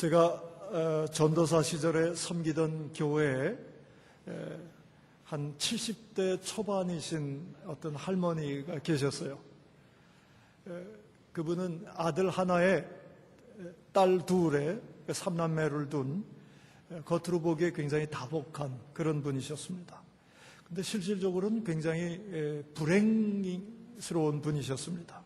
제가 전도사 시절에 섬기던 교회에 한 70대 초반이신 어떤 할머니가 계셨어요. 그분은 아들 하나에 딸 둘에 삼남매를 둔 겉으로 보기에 굉장히 다복한 그런 분이셨습니다. 근데 실질적으로는 굉장히 불행스러운 분이셨습니다.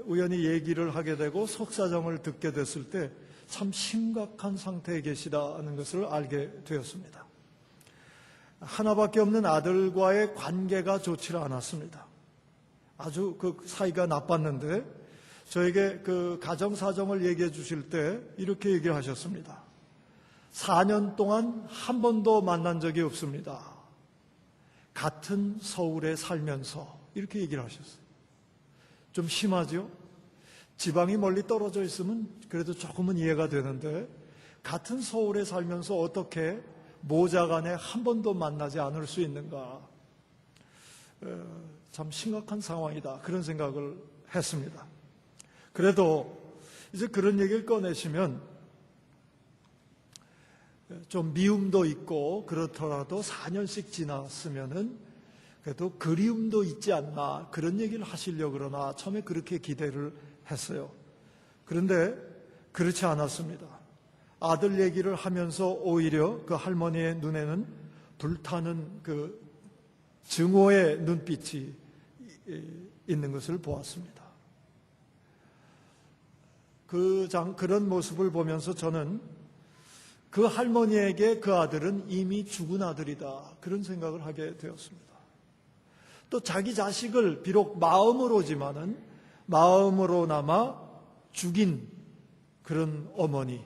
우연히 얘기를 하게 되고 속사정을 듣게 됐을 때 참 심각한 상태에 계시다는 것을 알게 되었습니다. 하나밖에 없는 아들과의 관계가 좋지 않았습니다. 아주 그 사이가 나빴는데 저에게 그 가정 사정을 얘기해 주실 때 이렇게 얘기를 하셨습니다. 4년 동안 한 번도 만난 적이 없습니다. 같은 서울에 살면서 이렇게 얘기를 하셨어요. 좀 심하죠? 지방이 멀리 떨어져 있으면 그래도 조금은 이해가 되는데 같은 서울에 살면서 어떻게 모자간에 한 번도 만나지 않을 수 있는가? 참 심각한 상황이다. 그런 생각을 했습니다. 그래도 이제 그런 얘기를 꺼내시면 좀 미움도 있고 그렇더라도 4년씩 지났으면은 그래도 그리움도 있지 않나 그런 얘기를 하시려고 그러나 처음에 그렇게 기대를 했어요. 그런데 그렇지 않았습니다. 아들 얘기를 하면서 오히려 그 할머니의 눈에는 불타는 그 증오의 눈빛이 있는 것을 보았습니다. 그런 모습을 보면서 저는 그 할머니에게 그 아들은 이미 죽은 아들이다. 그런 생각을 하게 되었습니다. 또 자기 자식을 비록 마음으로지만은 마음으로나마 죽인 그런 어머니,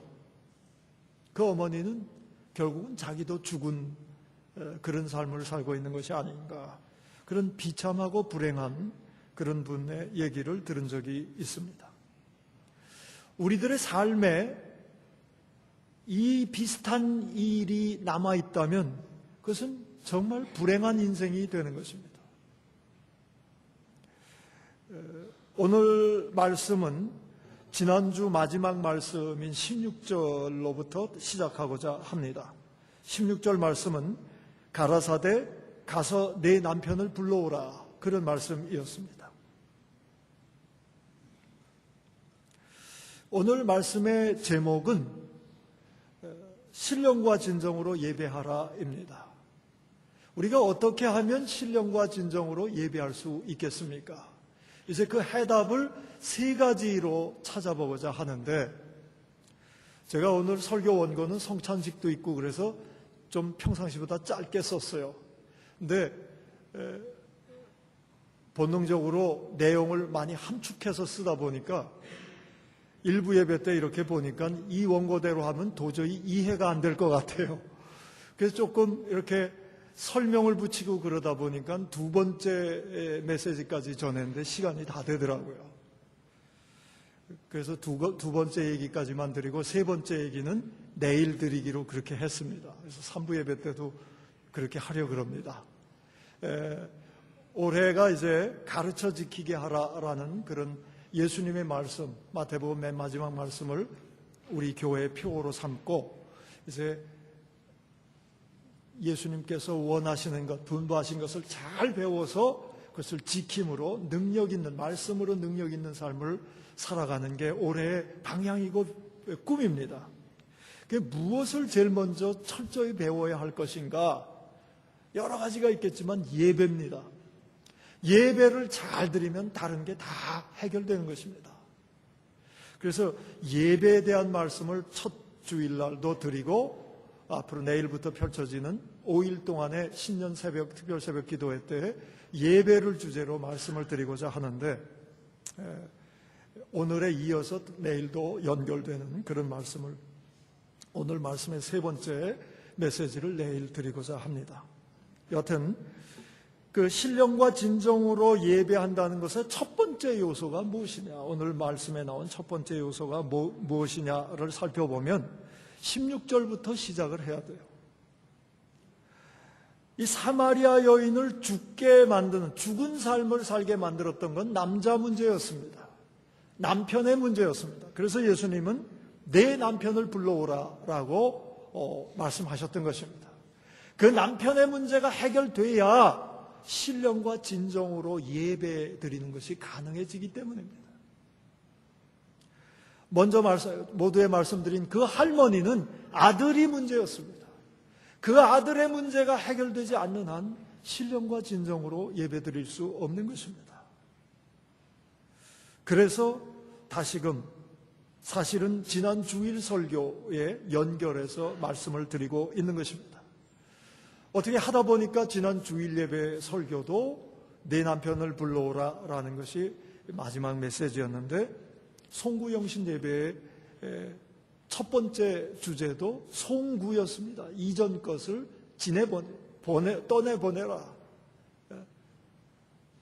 그 어머니는 결국은 자기도 죽은 그런 삶을 살고 있는 것이 아닌가, 그런 비참하고 불행한 그런 분의 얘기를 들은 적이 있습니다. 우리들의 삶에 이 비슷한 일이 남아있다면 그것은 정말 불행한 인생이 되는 것입니다. 오늘 말씀은 지난주 마지막 말씀인 16절로부터 시작하고자 합니다. 16절 말씀은 가라사대 가서 내 남편을 불러오라, 그런 말씀이었습니다. 오늘 말씀의 제목은 신령과 진정으로 예배하라입니다. 우리가 어떻게 하면 신령과 진정으로 예배할 수 있겠습니까? 이제 그 해답을 세 가지로 찾아보고자 하는데, 제가 오늘 설교 원고는 성찬식도 있고 그래서 좀 평상시보다 짧게 썼어요. 근데 본능적으로 내용을 많이 함축해서 쓰다 보니까 일부 예배 때 이렇게 보니까 이 원고대로 하면 도저히 이해가 안 될 것 같아요. 그래서 조금 이렇게 설명을 붙이고 그러다 보니까 두 번째 메시지까지 전했는데 시간이 다 되더라고요. 그래서 두 번째 얘기까지만 드리고 세 번째 얘기는 내일 드리기로 그렇게 했습니다. 그래서 3부 예배 때도 그렇게 하려고 합니다. 올해가 이제 가르쳐 지키게 하라라는 그런 예수님의 말씀, 마태복음 맨 마지막 말씀을 우리 교회의 표어로 삼고 이제 예수님께서 원하시는 것, 분부하신 것을 잘 배워서 그것을 지킴으로 능력 있는, 말씀으로 능력 있는 삶을 살아가는 게 올해의 방향이고 꿈입니다. 무엇을 제일 먼저 철저히 배워야 할 것인가? 여러 가지가 있겠지만 예배입니다. 예배를 잘 드리면 다른 게 다 해결되는 것입니다. 그래서 예배에 대한 말씀을 첫 주일날도 드리고 앞으로 내일부터 펼쳐지는 5일 동안의 신년 새벽, 특별 새벽 기도회 때 예배를 주제로 말씀을 드리고자 하는데, 오늘에 이어서 내일도 연결되는 그런 말씀을, 오늘 말씀의 세 번째 메시지를 내일 드리고자 합니다. 여튼 그 신령과 진정으로 예배한다는 것의 첫 번째 요소가 무엇이냐, 오늘 말씀에 나온 첫 번째 요소가 무엇이냐를 살펴보면 16절부터 시작을 해야 돼요. 이 사마리아 여인을 죽게 만드는, 죽은 삶을 살게 만들었던 건 남자 문제였습니다. 남편의 문제였습니다. 그래서 예수님은 내 남편을 불러오라라고 말씀하셨던 것입니다. 그 남편의 문제가 해결돼야 신령과 진정으로 예배 드리는 것이 가능해지기 때문입니다. 먼저 모두에 말씀드린 그 할머니는 아들이 문제였습니다. 그 아들의 문제가 해결되지 않는 한 신령과 진정으로 예배 드릴 수 없는 것입니다. 그래서 다시금 사실은 지난 주일 설교에 연결해서 말씀을 드리고 있는 것입니다. 어떻게 하다 보니까 지난 주일 예배 설교도 내 남편을 불러오라라는 것이 마지막 메시지였는데, 송구영신 예배의 첫 번째 주제도 송구였습니다. 이전 것을 떠내보내라.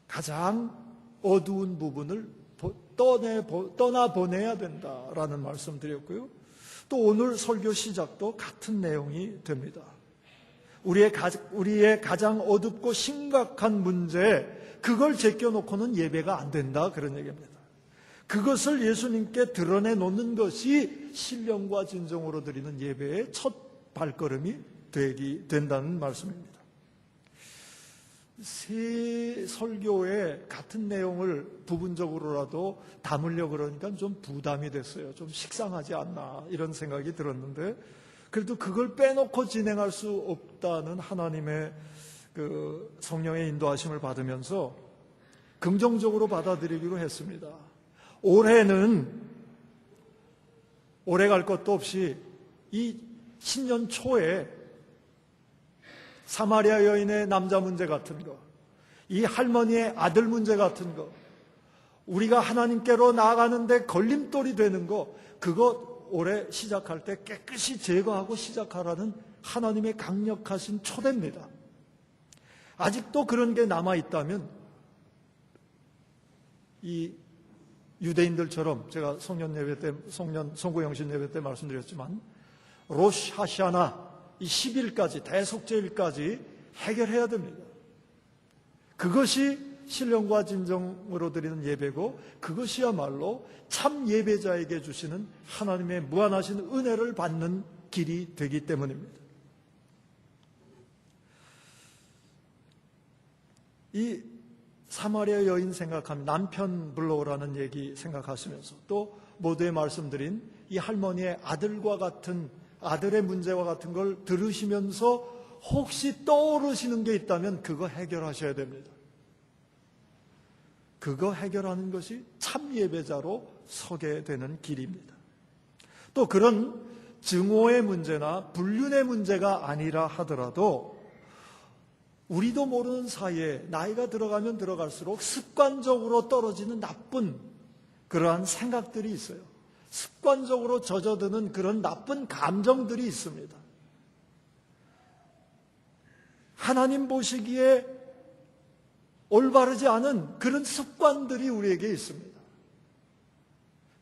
가장 어두운 부분을 떠나보내야 된다라는 말씀 드렸고요. 또 오늘 설교 시작도 같은 내용이 됩니다. 우리의 가장 어둡고 심각한 문제, 그걸 제껴놓고는 예배가 안 된다, 그런 얘기입니다. 그것을 예수님께 드러내놓는 것이 신령과 진정으로 드리는 예배의 첫 발걸음이 된다는 말씀입니다. 세 설교에 같은 내용을 부분적으로라도 담으려고 그러니까 좀 부담이 됐어요. 좀 식상하지 않나 이런 생각이 들었는데, 그래도 그걸 빼놓고 진행할 수 없다는 하나님의 그 성령의 인도하심을 받으면서 긍정적으로 받아들이기로 했습니다. 올해는 오래 갈 것도 없이 이 신년 초에 사마리아 여인의 남자 문제 같은 거, 이 할머니의 아들 문제 같은 거, 우리가 하나님께로 나아가는데 걸림돌이 되는 거, 그거 올해 시작할 때 깨끗이 제거하고 시작하라는 하나님의 강력하신 초대입니다. 아직도 그런 게 남아있다면 이 유대인들처럼, 제가 송구영신 예배 때 말씀드렸지만 로시 하샤나 이 10일까지, 대속죄일까지 해결해야 됩니다. 그것이 신령과 진정으로 드리는 예배고, 그것이야말로 참 예배자에게 주시는 하나님의 무한하신 은혜를 받는 길이 되기 때문입니다. 이 사마리아 여인 생각하면 남편 불러오라는 얘기 생각하시면서, 또 모두에 말씀드린 이 할머니의 아들의 문제와 같은 걸 들으시면서 혹시 떠오르시는 게 있다면 그거 해결하셔야 됩니다. 그거 해결하는 것이 참 예배자로 서게 되는 길입니다. 또 그런 증오의 문제나 불륜의 문제가 아니라 하더라도 우리도 모르는 사이에 나이가 들어가면 들어갈수록 습관적으로 떨어지는 나쁜 그러한 생각들이 있어요. 습관적으로 젖어드는 그런 나쁜 감정들이 있습니다. 하나님 보시기에 올바르지 않은 그런 습관들이 우리에게 있습니다.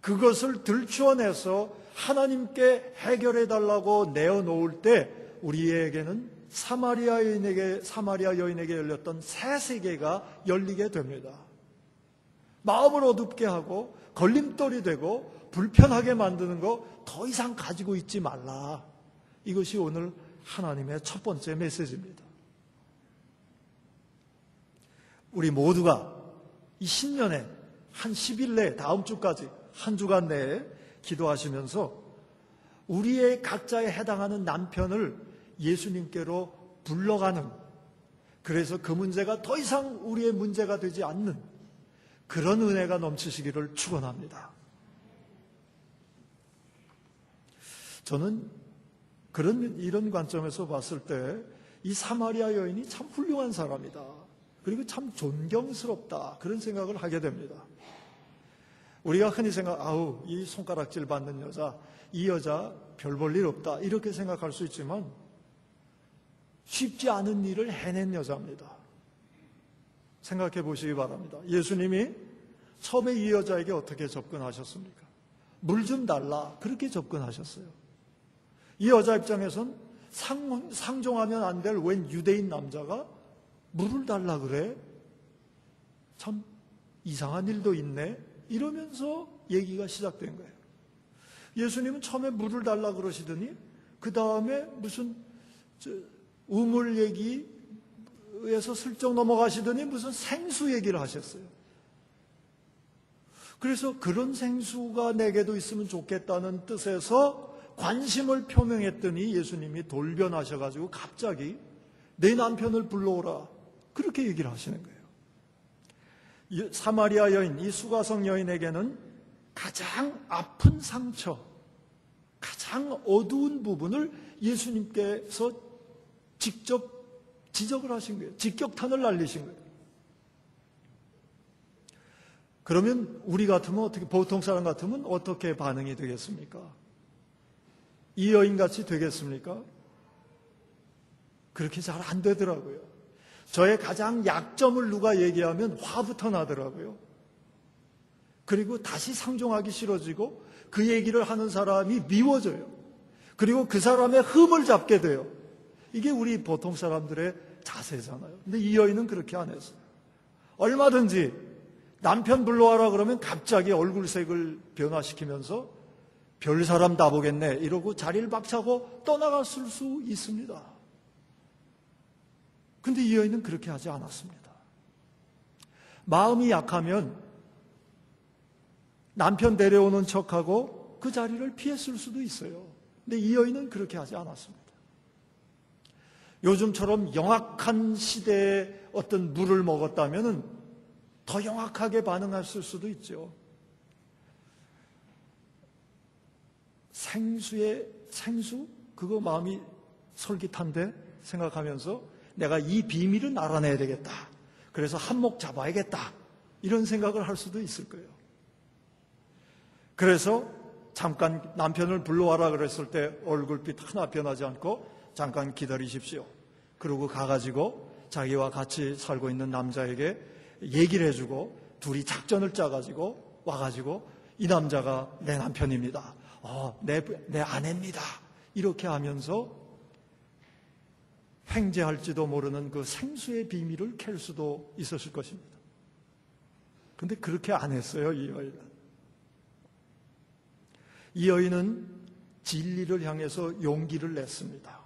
그것을 들추어내서 하나님께 해결해달라고 내어놓을 때 우리에게는 사마리아 여인에게 열렸던 새 세계가 열리게 됩니다. 마음을 어둡게 하고 걸림돌이 되고 불편하게 만드는 거 더 이상 가지고 있지 말라. 이것이 오늘 하나님의 첫 번째 메시지입니다. 우리 모두가 이 신년에 한 10일 내에, 다음 주까지 한 주간 내에 기도하시면서 우리의 각자에 해당하는 남편을 예수님께로 불러가는, 그래서 그 문제가 더 이상 우리의 문제가 되지 않는 그런 은혜가 넘치시기를 축원합니다. 저는 이런 관점에서 봤을 때 이 사마리아 여인이 참 훌륭한 사람이다, 그리고 참 존경스럽다, 그런 생각을 하게 됩니다. 우리가 흔히 이 손가락질 받는 여자, 이 여자 별 볼 일 없다, 이렇게 생각할 수 있지만 쉽지 않은 일을 해낸 여자입니다. 생각해 보시기 바랍니다. 예수님이 처음에 이 여자에게 어떻게 접근하셨습니까? 물 좀 달라, 그렇게 접근하셨어요. 이 여자 입장에선 상종하면 안 될 웬 유대인 남자가 물을 달라 그래? 참 이상한 일도 있네? 이러면서 얘기가 시작된 거예요. 예수님은 처음에 물을 달라 그러시더니 그 다음에 무슨 우물 얘기에서 슬쩍 넘어가시더니 무슨 생수 얘기를 하셨어요. 그래서 그런 생수가 내게도 있으면 좋겠다는 뜻에서 관심을 표명했더니 예수님이 돌변하셔가지고 갑자기 내 남편을 불러오라, 그렇게 얘기를 하시는 거예요. 사마리아 여인, 이 수가성 여인에게는 가장 아픈 상처, 가장 어두운 부분을 예수님께서 직접 지적을 하신 거예요. 직격탄을 날리신 거예요. 그러면 우리 같으면 어떻게, 보통 사람 같으면 어떻게 반응이 되겠습니까? 이 여인같이 되겠습니까? 그렇게 잘 안 되더라고요. 저의 가장 약점을 누가 얘기하면 화부터 나더라고요. 그리고 다시 상종하기 싫어지고 그 얘기를 하는 사람이 미워져요. 그리고 그 사람의 흠을 잡게 돼요. 이게 우리 보통 사람들의 자세잖아요. 근데 이 여인은 그렇게 안 했어요. 얼마든지 남편 불러와라 그러면 갑자기 얼굴색을 변화시키면서 별 사람 다 보겠네 이러고 자리를 박차고 떠나갔을 수 있습니다. 근데 이 여인은 그렇게 하지 않았습니다. 마음이 약하면 남편 데려오는 척하고 그 자리를 피했을 수도 있어요. 근데 이 여인은 그렇게 하지 않았습니다. 요즘처럼 영악한 시대에 어떤 물을 먹었다면 더 영악하게 반응했을 수도 있죠. 생수? 그거 마음이 솔깃한데 생각하면서 내가 이 비밀은 알아내야 되겠다. 그래서 한몫 잡아야겠다. 이런 생각을 할 수도 있을 거예요. 그래서 잠깐 남편을 불러와라 그랬을 때 얼굴빛 하나 변하지 않고 잠깐 기다리십시오. 그러고 가가지고 자기와 같이 살고 있는 남자에게 얘기를 해주고 둘이 작전을 짜가지고 와가지고 이 남자가 내 남편입니다. 내 아내입니다. 이렇게 하면서 횡재할지도 모르는 그 생수의 비밀을 캘 수도 있었을 것입니다. 근데 그렇게 안 했어요, 이 여인은. 이 여인은 진리를 향해서 용기를 냈습니다.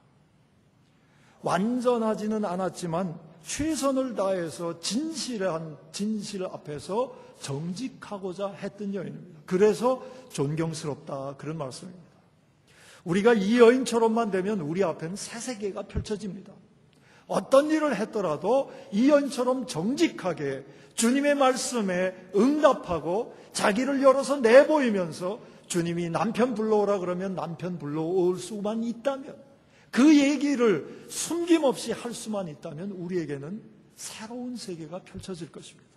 완전하지는 않았지만 최선을 다해서 진실 앞에서 정직하고자 했던 여인입니다. 그래서 존경스럽다, 그런 말씀입니다. 우리가 이 여인처럼만 되면 우리 앞에는 새 세계가 펼쳐집니다. 어떤 일을 했더라도 이 여인처럼 정직하게 주님의 말씀에 응답하고 자기를 열어서 내보이면서 주님이 남편 불러오라 그러면 남편 불러올 수만 있다면, 그 얘기를 숨김없이 할 수만 있다면 우리에게는 새로운 세계가 펼쳐질 것입니다.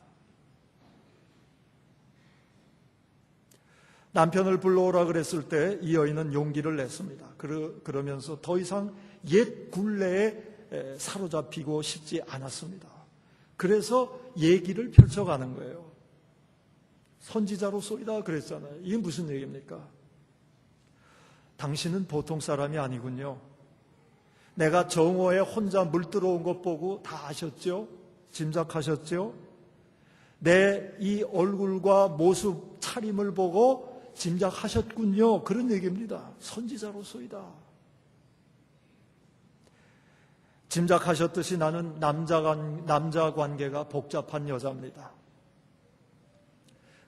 남편을 불러오라 그랬을 때 이 여인은 용기를 냈습니다. 그러면서 더 이상 옛 굴레에 사로잡히고 싶지 않았습니다. 그래서 얘기를 펼쳐가는 거예요. 선지자로소이다 그랬잖아요. 이게 무슨 얘기입니까? 당신은 보통 사람이 아니군요. 내가 정오에 혼자 물 들어온 것 보고 다 아셨죠? 짐작하셨죠? 내 이 얼굴과 모습, 차림을 보고 짐작하셨군요. 그런 얘기입니다. 선지자로소이다. 짐작하셨듯이 나는 남자 관계가 복잡한 여자입니다.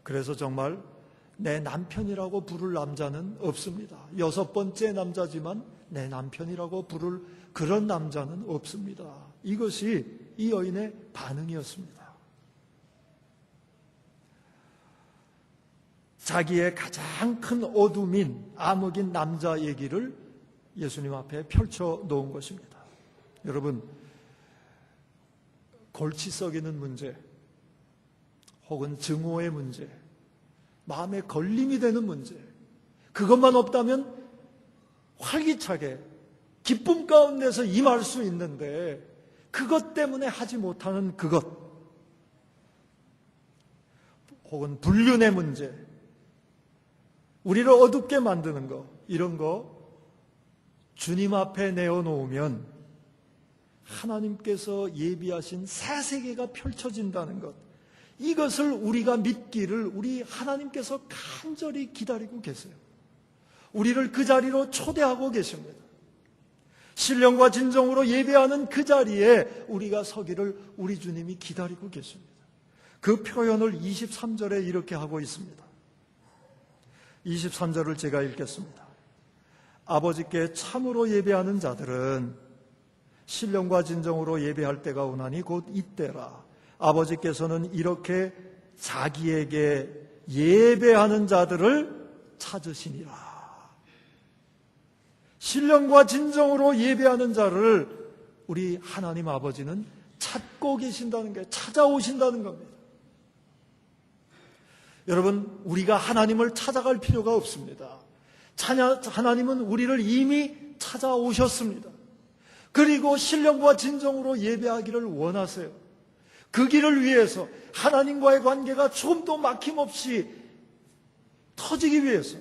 그래서 정말 내 남편이라고 부를 남자는 없습니다. 6번째 남자지만 내 남편이라고 부를 그런 남자는 없습니다. 이것이 이 여인의 반응이었습니다. 자기의 가장 큰 어둠인 암흑인 남자 얘기를 예수님 앞에 펼쳐 놓은 것입니다. 여러분, 골치 썩이는 문제, 혹은 증오의 문제, 마음에 걸림이 되는 문제, 그것만 없다면 활기차게 기쁨 가운데서 임할 수 있는데 그것 때문에 하지 못하는 그것, 혹은 불륜의 문제, 우리를 어둡게 만드는 거, 이런 거 주님 앞에 내어놓으면 하나님께서 예비하신 새 세계가 펼쳐진다는 것, 이것을 우리가 믿기를 우리 하나님께서 간절히 기다리고 계세요. 우리를 그 자리로 초대하고 계십니다. 신령과 진정으로 예배하는 그 자리에 우리가 서기를 우리 주님이 기다리고 계십니다. 그 표현을 23절에 이렇게 하고 있습니다. 23절을 제가 읽겠습니다. 아버지께 참으로 예배하는 자들은 신령과 진정으로 예배할 때가 오나니 곧 이때라. 아버지께서는 이렇게 자기에게 예배하는 자들을 찾으시니라. 신령과 진정으로 예배하는 자를 우리 하나님 아버지는 찾고 계신다는 게, 찾아오신다는 겁니다. 여러분, 우리가 하나님을 찾아갈 필요가 없습니다. 하나님은 우리를 이미 찾아오셨습니다. 그리고 신령과 진정으로 예배하기를 원하세요. 그 길을 위해서, 하나님과의 관계가 조금도 막힘없이 터지기 위해서,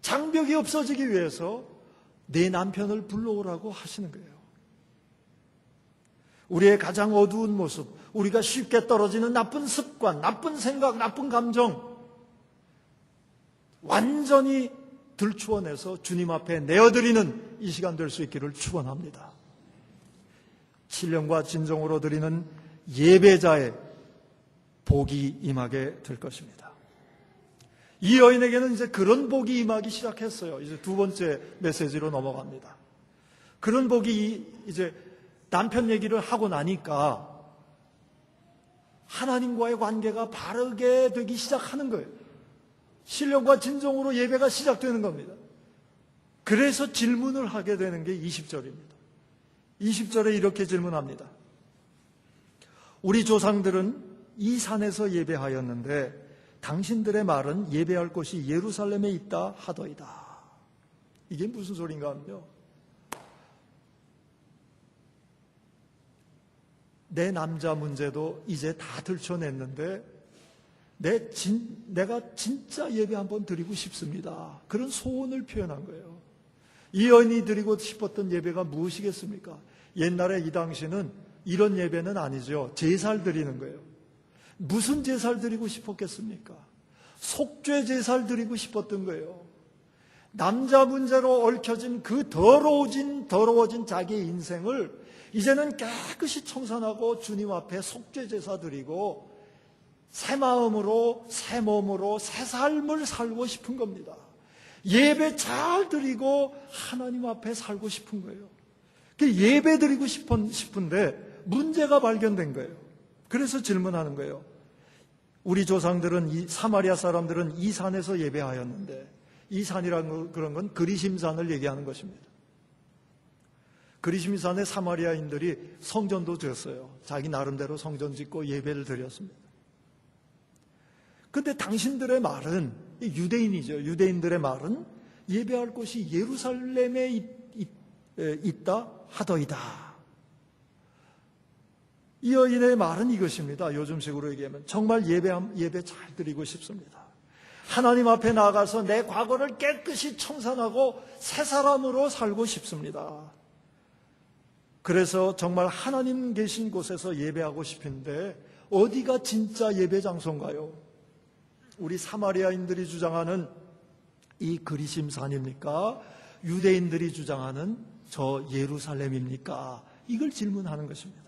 장벽이 없어지기 위해서 내 남편을 불러오라고 하시는 거예요. 우리의 가장 어두운 모습, 우리가 쉽게 떨어지는 나쁜 습관, 나쁜 생각, 나쁜 감정 완전히 들추어내서 주님 앞에 내어드리는 이 시간 될 수 있기를 축원합니다. 신령과 진정으로 드리는 예배자의 복이 임하게 될 것입니다. 이 여인에게는 이제 그런 복이 임하기 시작했어요. 이제 두 번째 메시지로 넘어갑니다. 그런 복이 이제 남편 얘기를 하고 나니까 하나님과의 관계가 바르게 되기 시작하는 거예요. 신령과 진정으로 예배가 시작되는 겁니다. 그래서 질문을 하게 되는 게 20절입니다. 20절에 이렇게 질문합니다. 우리 조상들은 이 산에서 예배하였는데 당신들의 말은 예배할 곳이 예루살렘에 있다 하더이다. 이게 무슨 소린가 하면요, 내 남자 문제도 이제 다 들춰냈는데 내가 진짜 예배 한번 드리고 싶습니다. 그런 소원을 표현한 거예요. 이 여인이 드리고 싶었던 예배가 무엇이겠습니까? 옛날에 이 당시는 이런 예배는 아니죠. 제사를 드리는 거예요. 무슨 제사를 드리고 싶었겠습니까? 속죄 제사를 드리고 싶었던 거예요. 남자 문제로 얽혀진 그 더러워진 자기의 인생을 이제는 깨끗이 청산하고 주님 앞에 속죄 제사 드리고 새 마음으로, 새 몸으로, 새 삶을 살고 싶은 겁니다. 예배 잘 드리고 하나님 앞에 살고 싶은 거예요. 예배 드리고 싶은데 문제가 발견된 거예요. 그래서 질문하는 거예요. 우리 조상들은, 사마리아 사람들은 이 산에서 예배하였는데, 이 산이라는 그런 건 그리심산을 얘기하는 것입니다. 그리심산에 사마리아인들이 성전도 지었어요. 자기 나름대로 성전 짓고 예배를 드렸습니다. 근데 당신들의 말은, 유대인이죠. 유대인들의 말은 예배할 곳이 예루살렘에 있다 하더이다. 이 여인의 말은 이것입니다. 요즘식으로 얘기하면 정말 예배 잘 드리고 싶습니다. 하나님 앞에 나가서 내 과거를 깨끗이 청산하고 새 사람으로 살고 싶습니다. 그래서 정말 하나님 계신 곳에서 예배하고 싶은데 어디가 진짜 예배 장소인가요? 우리 사마리아인들이 주장하는 이 그리심산입니까? 유대인들이 주장하는 저 예루살렘입니까? 이걸 질문하는 것입니다.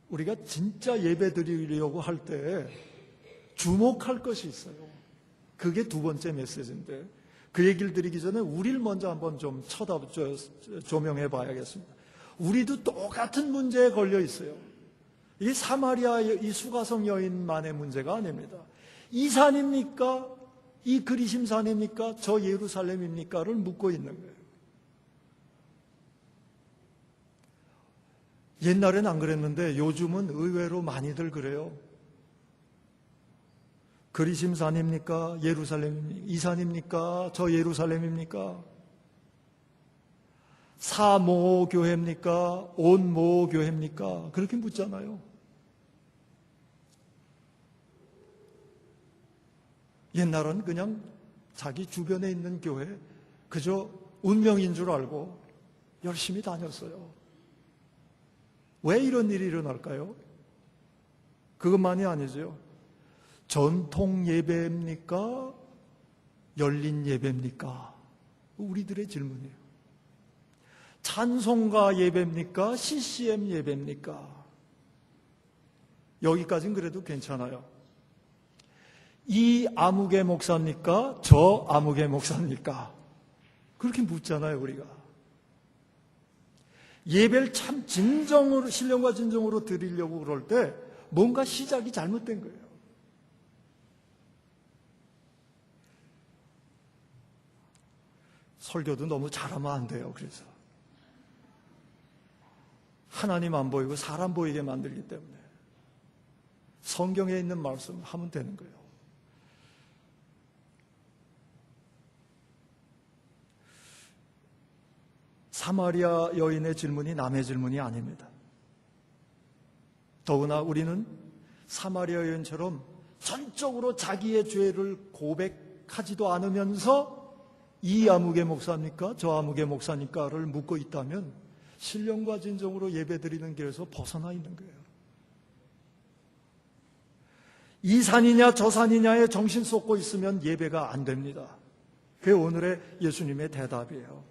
우리가 진짜 예배 드리려고 할 때 주목할 것이 있어요. 그게 두 번째 메시지인데, 그 얘기를 드리기 전에 우리를 먼저 한번 좀 조명해 봐야겠습니다. 우리도 똑같은 문제에 걸려 있어요. 이 사마리아 이 수가성 여인만의 문제가 아닙니다. 이 산입니까? 이 그리심산입니까? 저 예루살렘입니까?를 묻고 있는 거예요. 옛날엔 안 그랬는데 요즘은 의외로 많이들 그래요. 그리심산입니까? 예루살렘입니까? 이 산입니까? 저 예루살렘입니까? 사모교회입니까? 온모교회입니까? 그렇게 묻잖아요. 옛날은 그냥 자기 주변에 있는 교회 그저 운명인 줄 알고 열심히 다녔어요. 왜 이런 일이 일어날까요? 그것만이 아니죠. 전통 예배입니까? 열린 예배입니까? 우리들의 질문이에요. 찬송가 예배입니까? CCM 예배입니까? 여기까지는 그래도 괜찮아요. 이 아무개 목사입니까? 저 아무개 목사입니까? 그렇게 묻잖아요, 우리가. 예배를 참 진정으로, 신령과 진정으로 드리려고 그럴 때 뭔가 시작이 잘못된 거예요. 설교도 너무 잘하면 안 돼요. 그래서 하나님 안 보이고 사람 보이게 만들기 때문에 성경에 있는 말씀 하면 되는 거예요. 사마리아 여인의 질문이 남의 질문이 아닙니다. 더구나 우리는 사마리아 여인처럼 전적으로 자기의 죄를 고백하지도 않으면서 이 아무개 목사입니까? 저 아무개 목사입니까?를 묻고 있다면 신령과 진정으로 예배드리는 길에서 벗어나 있는 거예요. 이 산이냐 저 산이냐에 정신 쏟고 있으면 예배가 안 됩니다. 그게 오늘의 예수님의 대답이에요.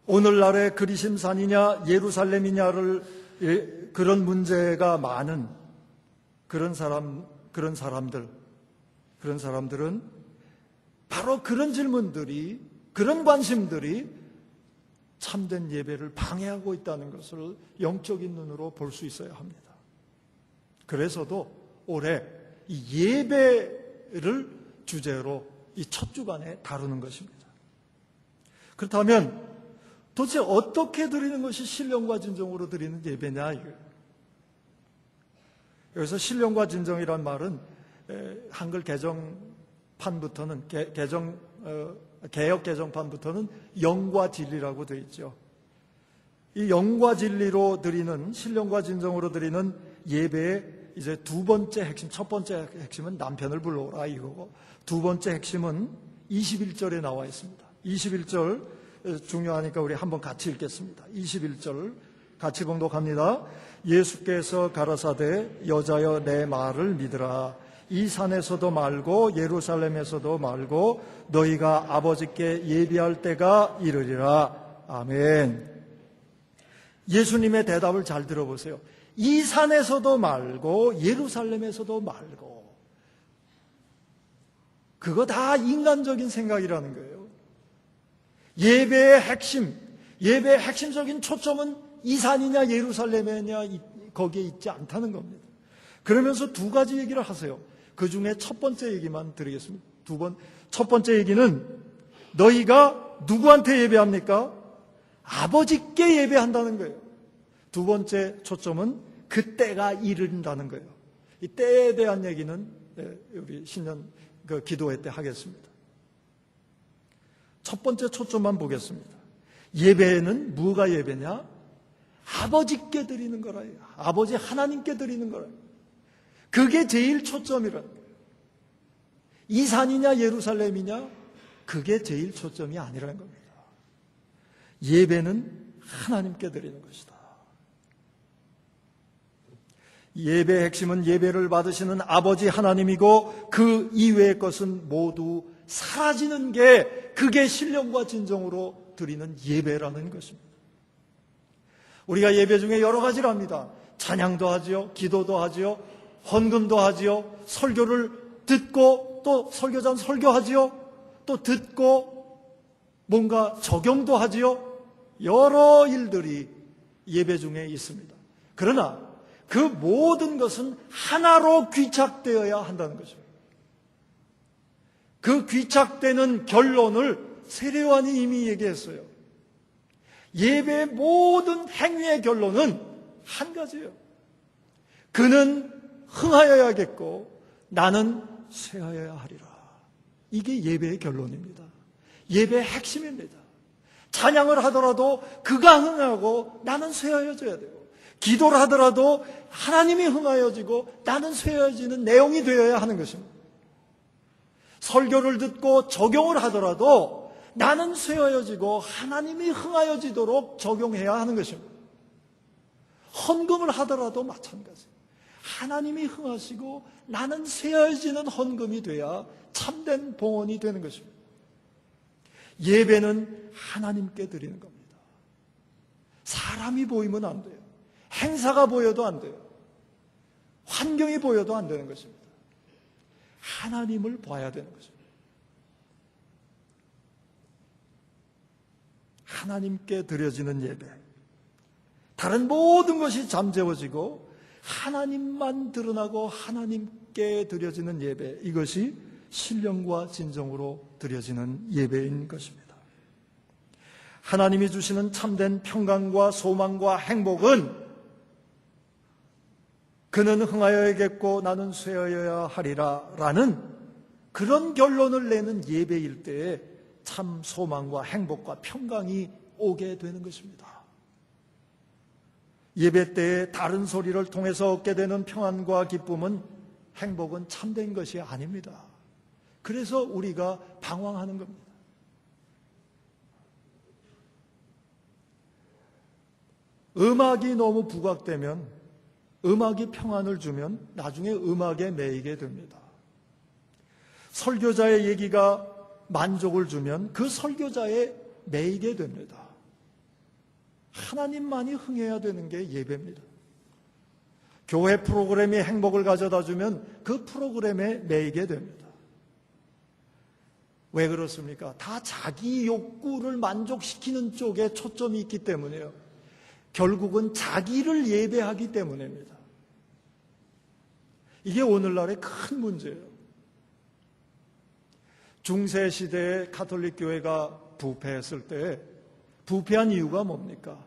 오늘날의 그리심산이냐 예루살렘이냐를 그런 문제가 많은 그런 사람들은 바로 그런 질문들이, 그런 관심들이 참된 예배를 방해하고 있다는 것을 영적인 눈으로 볼 수 있어야 합니다. 그래서도 올해 이 예배를 주제로 이 첫 주간에 다루는 것입니다. 그렇다면 도대체 어떻게 드리는 것이 신령과 진정으로 드리는 예배냐 이거예요. 여기서 신령과 진정이란 말은 한글 개정판부터는 개역 개정판부터는 영과 진리라고 되어 있죠. 이 영과 진리로 드리는, 신령과 진정으로 드리는 예배의 이제 두 번째 핵심, 첫 번째 핵심은 남편을 불러오라 이거고, 두 번째 핵심은 21절에 나와 있습니다. 21절 중요하니까 우리 한번 같이 읽겠습니다. 21절 같이 봉독합니다. 예수께서 가라사대 여자여 내 말을 믿으라. 이 산에서도 말고 예루살렘에서도 말고 너희가 아버지께 예비할 때가 이르리라. 아멘. 예수님의 대답을 잘 들어보세요. 이 산에서도 말고 예루살렘에서도 말고, 그거 다 인간적인 생각이라는 거예요. 예배의 핵심적인 초점은 이 산이냐 예루살렘이냐 거기에 있지 않다는 겁니다. 그러면서 두 가지 얘기를 하세요. 그 중에 첫 번째 얘기만 드리겠습니다. 첫 번째 얘기는 너희가 누구한테 예배합니까? 아버지께 예배한다는 거예요. 두 번째 초점은 그때가 이른다는 거예요. 이 때에 대한 얘기는 우리 신년 기도회 때 하겠습니다. 첫 번째 초점만 보겠습니다. 예배는 뭐가 예배냐? 아버지께 드리는 거라요. 아버지 하나님께 드리는 거라요. 그게 제일 초점이라는 거예요. 이 산이냐 예루살렘이냐 그게 제일 초점이 아니라는 겁니다. 예배는 하나님께 드리는 것이다. 예배의 핵심은 예배를 받으시는 아버지 하나님이고 그 이외의 것은 모두 사라지는 게, 그게 신령과 진정으로 드리는 예배라는 것입니다. 우리가 예배 중에 여러 가지를 합니다. 찬양도 하지요, 기도도 하지요, 헌금도 하지요, 설교를 듣고 또 설교자는 설교하지요, 또 듣고 뭔가 적용도 하지요. 여러 일들이 예배 중에 있습니다. 그러나 그 모든 것은 하나로 귀착되어야 한다는 것입니다. 그 귀착되는 결론을 세례요한이 이미 얘기했어요. 예배의 모든 행위의 결론은 한 가지예요. 그는 흥하여야겠고 나는 쇠하여야 하리라. 이게 예배의 결론입니다. 예배의 핵심입니다. 찬양을 하더라도 그가 흥하고 나는 쇠하여져야 되고, 기도를 하더라도 하나님이 흥하여지고 나는 쇠하여지는 내용이 되어야 하는 것입니다. 설교를 듣고 적용을 하더라도 나는 쇠하여지고 하나님이 흥하여지도록 적용해야 하는 것입니다. 헌금을 하더라도 마찬가지. 하나님이 흥하시고 나는 세어지는 헌금이 돼야 참된 봉헌이 되는 것입니다. 예배는 하나님께 드리는 겁니다. 사람이 보이면 안 돼요. 행사가 보여도 안 돼요. 환경이 보여도 안 되는 것입니다. 하나님을 봐야 되는 것입니다. 하나님께 드려지는 예배, 다른 모든 것이 잠재워지고 하나님만 드러나고 하나님께 드려지는 예배, 이것이 신령과 진정으로 드려지는 예배인 것입니다. 하나님이 주시는 참된 평강과 소망과 행복은 그는 흥하여야겠고 나는 쇠하여야 하리라 라는 그런 결론을 내는 예배일 때에 참 소망과 행복과 평강이 오게 되는 것입니다. 예배 때에 다른 소리를 통해서 얻게 되는 평안과 기쁨은, 행복은 참된 것이 아닙니다. 그래서 우리가 방황하는 겁니다. 음악이 너무 부각되면, 음악이 평안을 주면 나중에 음악에 매이게 됩니다. 설교자의 얘기가 만족을 주면 그 설교자에 매이게 됩니다. 하나님만이 흥해야 되는 게 예배입니다. 교회 프로그램이 행복을 가져다 주면 그 프로그램에 매이게 됩니다. 왜 그렇습니까? 다 자기 욕구를 만족시키는 쪽에 초점이 있기 때문이에요. 결국은 자기를 예배하기 때문입니다. 이게 오늘날의 큰 문제예요. 중세시대에 가톨릭 교회가 부패했을 때 부패한 이유가 뭡니까?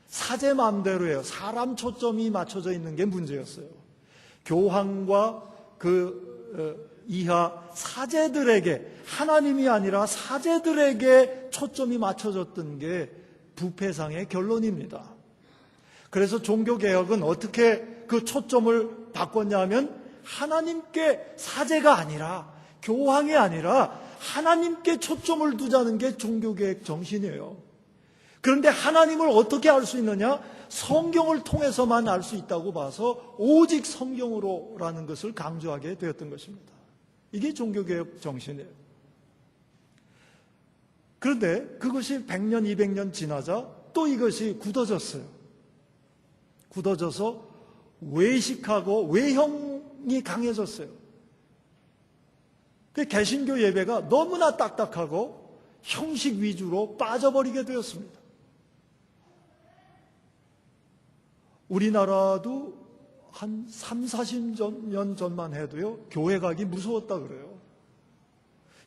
사제 마음대로예요. 사람 초점이 맞춰져 있는 게 문제였어요. 교황과 이하 사제들에게, 하나님이 아니라 사제들에게 초점이 맞춰졌던 게 부패상의 결론입니다. 그래서 종교개혁은 어떻게 그 초점을 바꿨냐면 하나님께, 사제가 아니라, 교황이 아니라 하나님께 초점을 두자는 게 종교개혁 정신이에요. 그런데 하나님을 어떻게 알 수 있느냐? 성경을 통해서만 알 수 있다고 봐서 오직 성경으로라는 것을 강조하게 되었던 것입니다. 이게 종교개혁 정신이에요. 그런데 그것이 100년, 200년 지나자 또 이것이 굳어졌어요. 굳어져서 외식하고 외형이 강해졌어요. 그 개신교 예배가 너무나 딱딱하고 형식 위주로 빠져버리게 되었습니다. 우리나라도 한 3, 40년 전만 해도요, 교회 가기 무서웠다 그래요.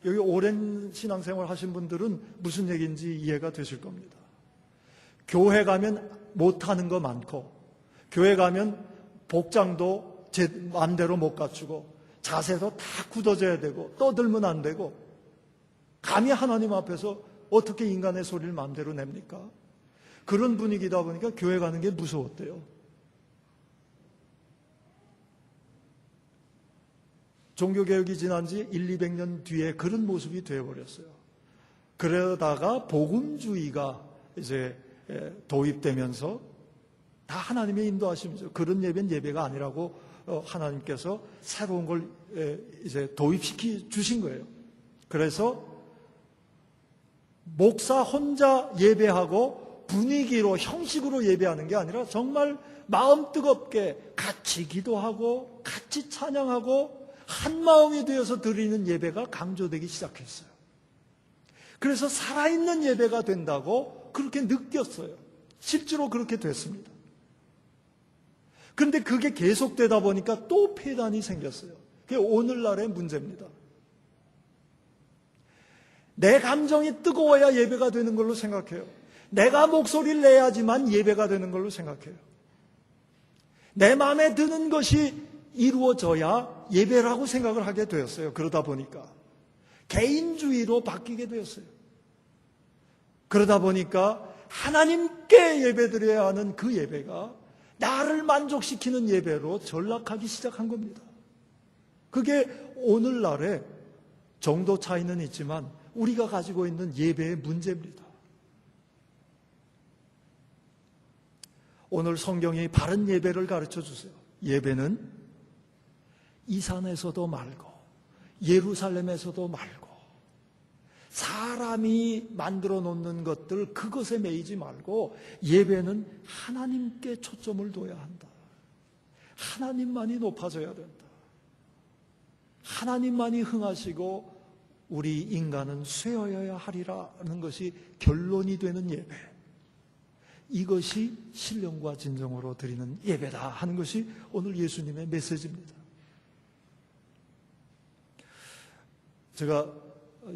여기 오랜 신앙생활 하신 분들은 무슨 얘기인지 이해가 되실 겁니다. 교회 가면 못하는 거 많고, 교회 가면 복장도 제 마음대로 못 갖추고, 자세도 다 굳어져야 되고, 떠들면 안 되고, 감히 하나님 앞에서 어떻게 인간의 소리를 마음대로 냅니까? 그런 분위기다 보니까 교회 가는 게 무서웠대요. 종교개혁이 지난 지 1, 200년 뒤에 그런 모습이 되어버렸어요. 그러다가 복음주의가 이제 도입되면서 다 하나님의 인도하심이죠. 그런 예배는 예배가 아니라고 하나님께서 새로운 걸 이제 도입시키 주신 거예요. 그래서 목사 혼자 예배하고 분위기로, 형식으로 예배하는 게 아니라 정말 마음 뜨겁게 같이 기도하고 같이 찬양하고 한 마음이 되어서 드리는 예배가 강조되기 시작했어요. 그래서 살아있는 예배가 된다고 그렇게 느꼈어요. 실제로 그렇게 됐습니다. 그런데 그게 계속되다 보니까 또 폐단이 생겼어요. 그게 오늘날의 문제입니다. 내 감정이 뜨거워야 예배가 되는 걸로 생각해요. 내가 목소리를 내야지만 예배가 되는 걸로 생각해요. 내 마음에 드는 것이 이루어져야 예배라고 생각을 하게 되었어요. 그러다 보니까 개인주의로 바뀌게 되었어요. 그러다 보니까 하나님께 예배드려야 하는 그 예배가 나를 만족시키는 예배로 전락하기 시작한 겁니다. 그게 오늘날의 정도 차이는 있지만 우리가 가지고 있는 예배의 문제입니다. 오늘 성경이 바른 예배를 가르쳐 주세요. 예배는 이 산에서도 말고 예루살렘에서도 말고 사람이 만들어 놓는 것들 그것에 매이지 말고 예배는 하나님께 초점을 둬야 한다. 하나님만이 높아져야 된다. 하나님만이 흥하시고 우리 인간은 쇠하여야 하리라는 것이 결론이 되는 예배. 이것이 신령과 진정으로 드리는 예배다 하는 것이 오늘 예수님의 메시지입니다. 제가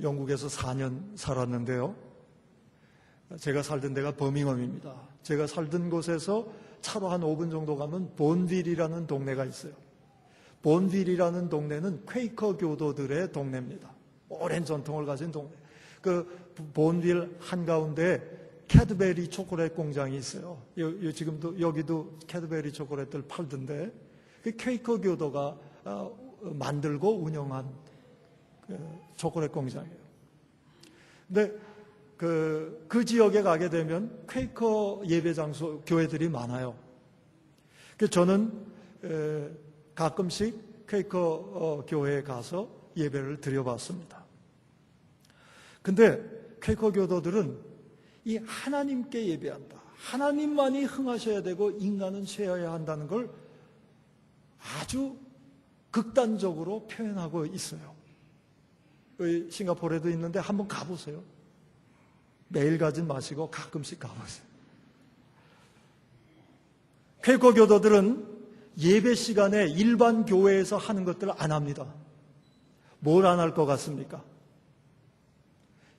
영국에서 4년 살았는데요. 제가 살던 데가 버밍엄입니다. 제가 살던 곳에서 차로 한 5분 정도 가면 본빌이라는 동네가 있어요. 본빌이라는 동네는 퀘이커 교도들의 동네입니다. 오랜 전통을 가진 동네. 그 본빌 한가운데 캐드베리 초콜릿 공장이 있어요. 지금도 여기도 캐드베리 초콜릿들 팔던데 그 퀘이커 교도가 만들고 운영한 초콜릿 공장이에요. 근데 그 지역에 가게 되면 퀘이커 예배 장소 교회들이 많아요. 그래서 저는 가끔씩 퀘이커 교회에 가서 예배를 드려봤습니다. 근데 퀘이커 교도들은 이 하나님께 예배한다. 하나님만이 흥하셔야 되고 인간은 쇠해야 한다는 걸 아주 극단적으로 표현하고 있어요. 싱가포르에도 있는데 한번 가보세요. 매일 가진 마시고 가끔씩 가보세요. 퀘이커 교도들은 예배 시간에 일반 교회에서 하는 것들을 안 합니다. 뭘 안 할 것 같습니까?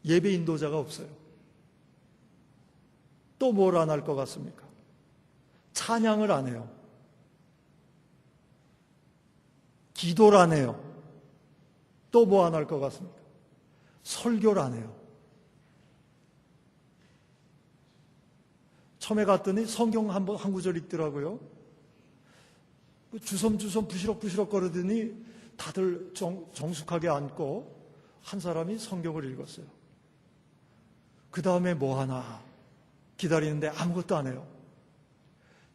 예배 인도자가 없어요. 또 뭘 안 할 것 같습니까? 찬양을 안 해요. 기도를 안 해요. 또 뭐 안 할 것 같습니까? 설교를 안 해요. 처음에 갔더니 성경 한 구절 읽더라고요. 주섬주섬 부시럭부시럭 거리더니 다들 정숙하게 앉고 한 사람이 성경을 읽었어요. 그 다음에 뭐 하나 기다리는데 아무것도 안 해요.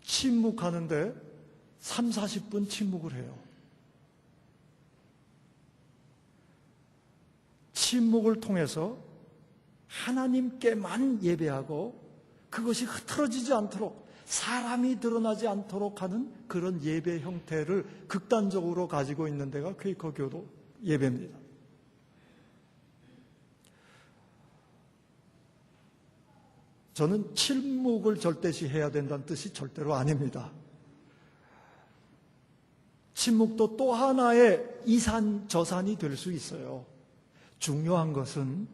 침묵하는데 3, 40분 침묵을 해요. 침묵을 통해서 하나님께만 예배하고 그것이 흐트러지지 않도록 사람이 드러나지 않도록 하는 그런 예배 형태를 극단적으로 가지고 있는 데가 퀘이커 교도 예배입니다. 저는 침묵을 절대시 해야 된다는 뜻이 절대로 아닙니다. 침묵도 또 하나의 이산 저산이 될 수 있어요. 중요한 것은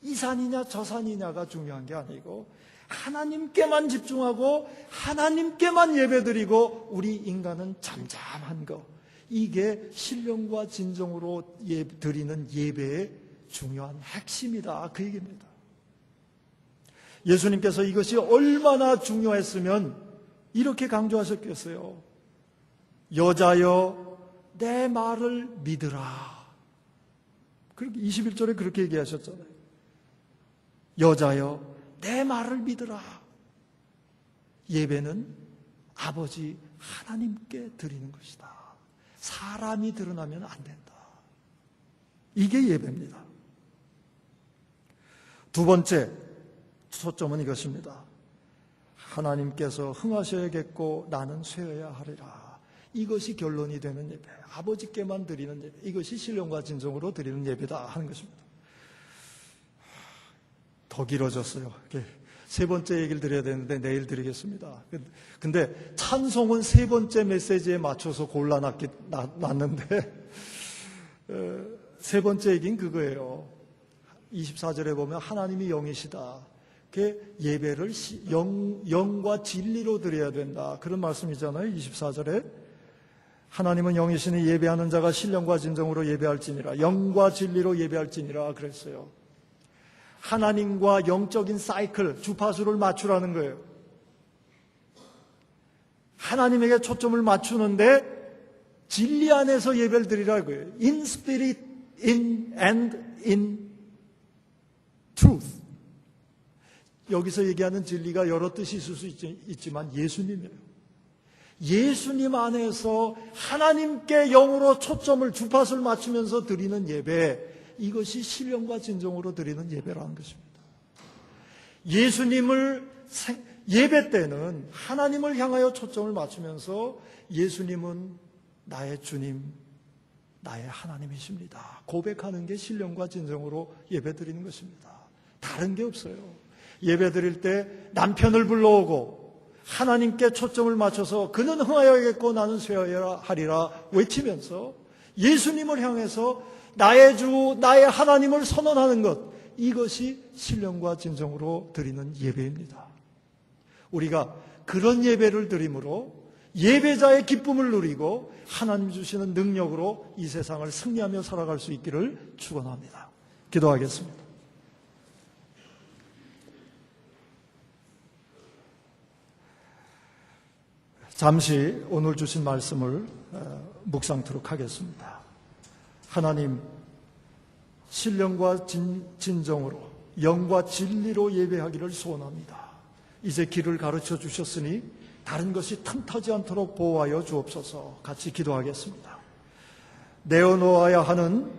이산이냐 저산이냐가 중요한 게 아니고 하나님께만 집중하고 하나님께만 예배드리고 우리 인간은 잠잠한 거, 이게 신령과 진정으로 드리는 예배의 중요한 핵심이다, 그 얘기입니다. 예수님께서 이것이 얼마나 중요했으면 이렇게 강조하셨겠어요. 여자여 내 말을 믿으라. 21절에 그렇게 얘기하셨잖아요. 여자여 내 말을 믿으라. 예배는 아버지 하나님께 드리는 것이다. 사람이 드러나면 안 된다. 이게 예배입니다. 두 번째 초점은 이것입니다. 하나님께서 흥하셔야겠고 나는 쇠해야 하리라. 이것이 결론이 되는 예배, 아버지께만 드리는 예배, 이것이 신령과 진정으로 드리는 예배다 하는 것입니다. 더 길어졌어요. 세 번째 얘기를 드려야 되는데 내일 드리겠습니다. 근데 찬송은 세 번째 메시지에 맞춰서 골라놨는데 세 번째 얘기는 그거예요. 24절에 보면 하나님이 영이시다. 예배를 영과 진리로 드려야 된다. 그런 말씀이잖아요. 24절에 하나님은 영이시니 예배하는 자가 신령과 진정으로 예배할지니라. 영과 진리로 예배할지니라 그랬어요. 하나님과 영적인 사이클, 주파수를 맞추라는 거예요. 하나님에게 초점을 맞추는데 진리 안에서 예배를 드리라고요. In spirit, in and in truth. 여기서 얘기하는 진리가 여러 뜻이 있을 수 있지만 예수님이에요. 예수님 안에서 하나님께 영으로 초점을 주파수를 맞추면서 드리는 예배, 이것이 신령과 진정으로 드리는 예배라는 것입니다. 예수님을 예배 때는 하나님을 향하여 초점을 맞추면서 예수님은 나의 주님, 나의 하나님이십니다. 고백하는 게 신령과 진정으로 예배 드리는 것입니다. 다른 게 없어요. 예배 드릴 때 남편을 불러오고 하나님께 초점을 맞춰서 그는 흥하여야겠고 나는 쇠하리라 외치면서 예수님을 향해서 나의 주, 나의 하나님을 선언하는 것, 이것이 신령과 진정으로 드리는 예배입니다. 우리가 그런 예배를 드림으로 예배자의 기쁨을 누리고 하나님 주시는 능력으로 이 세상을 승리하며 살아갈 수 있기를 축원합니다. 기도하겠습니다. 잠시 오늘 주신 말씀을 묵상토록 하겠습니다. 하나님, 신령과 진정으로 영과 진리로 예배하기를 소원합니다. 이제 길을 가르쳐 주셨으니 다른 것이 틈타지 않도록 보호하여 주옵소서. 같이 기도하겠습니다. 내어놓아야 하는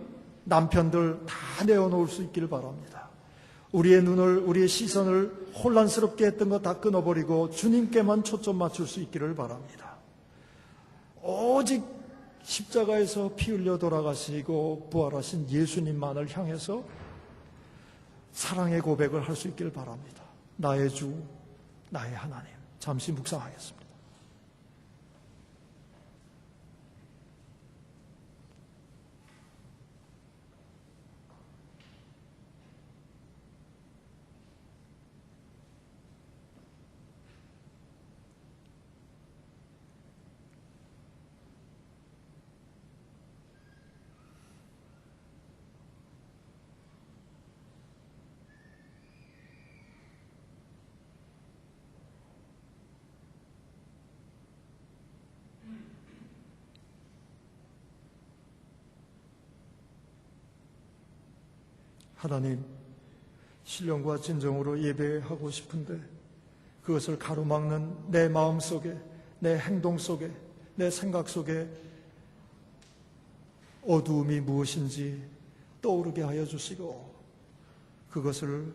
남편들 다 내어놓을 수 있기를 바랍니다. 우리의 눈을, 우리의 시선을 혼란스럽게 했던 거 다 끊어버리고 주님께만 초점 맞출 수 있기를 바랍니다. 오직 십자가에서 피 흘려 돌아가시고 부활하신 예수님만을 향해서 사랑의 고백을 할 수 있기를 바랍니다. 나의 주, 나의 하나님. 잠시 묵상하겠습니다. 하나님, 신령과 진정으로 예배하고 싶은데 그것을 가로막는 내 마음 속에, 내 행동 속에, 내 생각 속에 어두움이 무엇인지 떠오르게 하여 주시고 그것을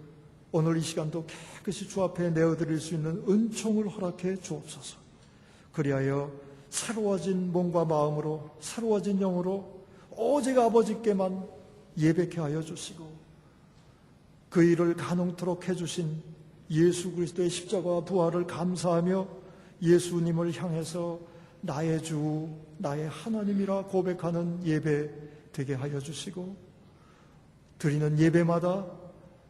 오늘 이 시간도 깨끗이 주 앞에 내어드릴 수 있는 은총을 허락해 주옵소서. 그리하여 새로워진 몸과 마음으로, 새로워진 영으로 오직 아버지께만 예배케 하여 주시고 그 일을 가능토록 해주신 예수 그리스도의 십자가와 부활을 감사하며 예수님을 향해서 나의 주, 나의 하나님이라 고백하는 예배 되게 하여 주시고 드리는 예배마다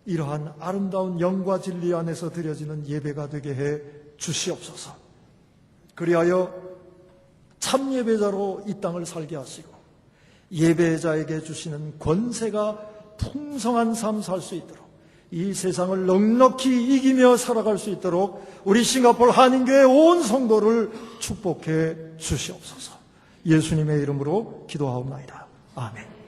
이러한 아름다운 영과 진리 안에서 드려지는 예배가 되게 해 주시옵소서. 그리하여 참 예배자로 이 땅을 살게 하시고 예배자에게 주시는 권세가 풍성한 삶 살 수 있도록 이 세상을 넉넉히 이기며 살아갈 수 있도록 우리 싱가포르 한인교회 온 성도를 축복해 주시옵소서. 예수님의 이름으로 기도하옵나이다. 아멘.